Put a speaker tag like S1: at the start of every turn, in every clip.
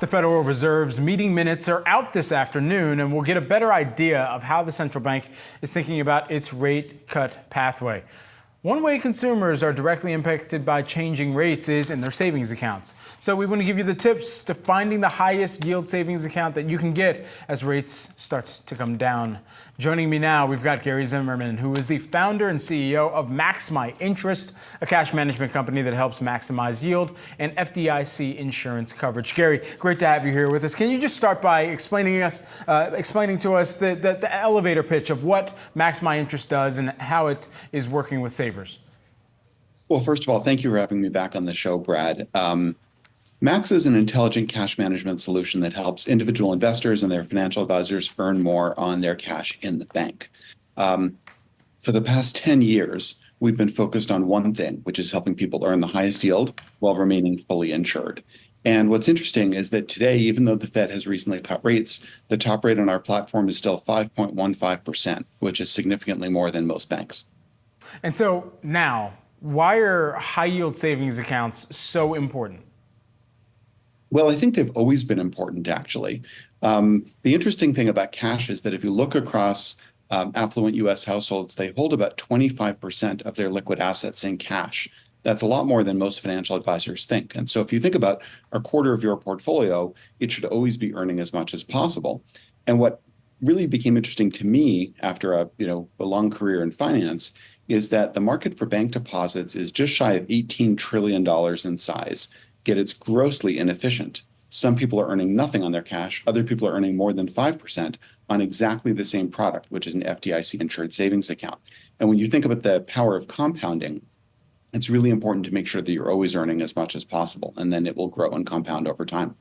S1: The Federal Reserve's meeting minutes are out this afternoon, and we'll get a better idea of how the central bank is thinking about its rate cut pathway. One way consumers are directly impacted by changing rates is in their savings accounts. So we want to give you the tips to finding the highest yield savings account that you can get as rates start to come down. Joining me now, we've got Gary Zimmerman, who is the founder and CEO of MaxMyInterest, a cash management company that helps maximize yield and FDIC insurance coverage. Gary, great to have you here with us. Can you just start by explaining to us the elevator pitch of what MaxMyInterest does and how it is working with savers?
S2: Well, first of all, thank you for having me back on the show, Brad. Max is an intelligent cash management solution that helps individual investors and their financial advisors earn more on their cash in the bank. For the past 10 years, we've been focused on one thing, which is helping people earn the highest yield while remaining fully insured. And what's interesting is that today, even though the Fed has recently cut rates, the top rate on our platform is still 5.15%, which is significantly more than most banks.
S1: And so now, why are high yield savings accounts so important?
S2: Well, I think they've always been important, actually. The interesting thing about cash is that if you look across affluent U.S. households, they hold about 25% of their liquid assets in cash. That's a lot more than most financial advisors think. And so if you think about a quarter of your portfolio, it should always be earning as much as possible. And what really became interesting to me after a long career in finance is that the market for bank deposits is just shy of $18 trillion in size. Yet it's grossly inefficient. Some people are earning nothing on their cash. Other people are earning more than 5% on exactly the same product, which is an FDIC-insured savings account. And when you think about the power of compounding, it's really important to make sure that you're always earning as much as possible, and then it will grow and compound over time.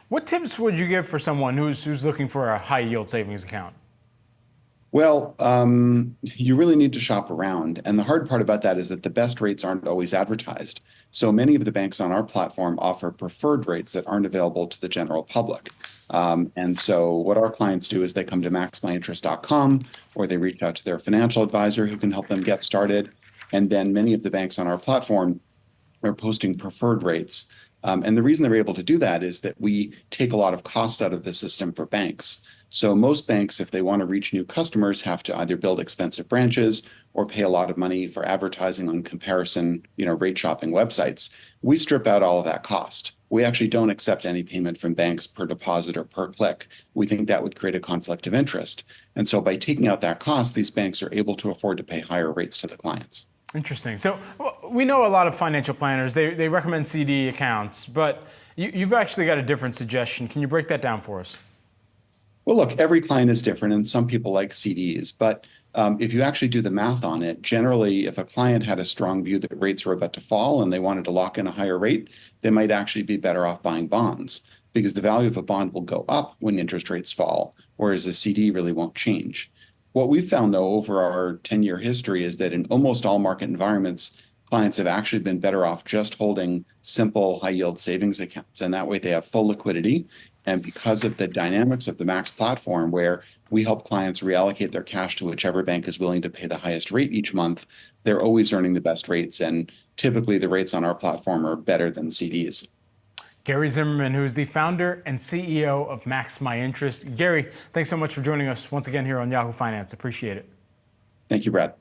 S1: What tips would you give for someone who's looking for a high yield savings account?
S2: Well, you really need to shop around. And the hard part about that is that the best rates aren't always advertised. So many of the banks on our platform offer preferred rates that aren't available to the general public. And so what our clients do is they come to MaxMyInterest.com or they reach out to their financial advisor who can help them get started. And then many of the banks on our platform are posting preferred rates. And the reason they're able to do that is that we take a lot of cost out of the system for banks. So most banks, if they want to reach new customers, have to either build expensive branches or pay a lot of money for advertising on comparison, rate shopping websites. We strip out all of that cost. We actually don't accept any payment from banks per deposit or per click. We think that would create a conflict of interest. And so by taking out that cost, these banks are able to afford to pay higher rates to the clients.
S1: Interesting. So we know a lot of financial planners, they recommend CD accounts, but you've actually got a different suggestion. Can you break that down for us?
S2: Well, look, every client is different, and some people like CDs. But if you actually do the math on it, generally, if a client had a strong view that rates were about to fall and they wanted to lock in a higher rate, they might actually be better off buying bonds because the value of a bond will go up when interest rates fall, whereas a CD really won't change. What we've found, though, over our 10-year history is that in almost all market environments, clients have actually been better off just holding simple high-yield savings accounts. And that way they have full liquidity. And because of the dynamics of the Max platform, where we help clients reallocate their cash to whichever bank is willing to pay the highest rate each month, they're always earning the best rates. And typically the rates on our platform are better than CDs.
S1: Gary Zimmerman, who is the founder and CEO of MaxMyInterest. Gary, thanks so much for joining us once again here on Yahoo Finance. Appreciate it.
S2: Thank you, Brad.